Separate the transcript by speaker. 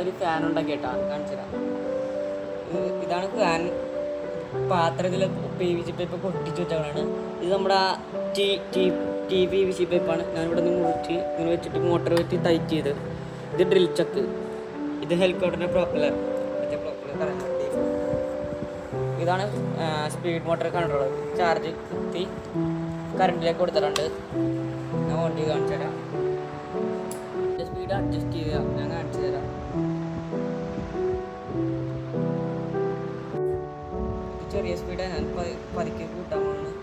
Speaker 1: ഒരു ഫാൻ ഉണ്ടാക്കി കേട്ടോ, കാണിച്ചു തരാം. ഇതാണ് ഫാൻ. പാത്രത്തിൽ പി വി സി പൈപ്പ് കൊട്ടിച്ച് വെച്ചാണ്. ഇത് നമ്മുടെ ടി പി വി സി പൈപ്പാണ്. ഞാനിവിടെ നിന്ന് മുറിച്ച് ഇങ്ങനെ വെച്ചിട്ട് മോട്ടർ വെച്ച് ടൈറ്റ് ചെയ്ത്. ഇത് ഡ്രിൽ ചക്ക്. ഇത് ഹെലികോപ്റ്ററിൻ്റെ പ്രൊപ്പലർ. ഇതാണ് സ്പീഡ് മോട്ടർ കൺട്രോളർ. ചാർജ് കുത്തി കറണ്ടിലേക്ക് കൊടുത്തിട്ടുണ്ട്. ഞാൻ ഓൺ ചെയ്ത് കാണിച്ചു തരാം. സ്പീഡ് അഡ്ജസ്റ്റ് ചെയ്യുക, ഞാൻ കാണിച്ചു തരാം. ചെറിയ സ്പീഡാണ്, ഞാൻ പതുക്കെ കൂട്ടാൻ പോകുന്നത്.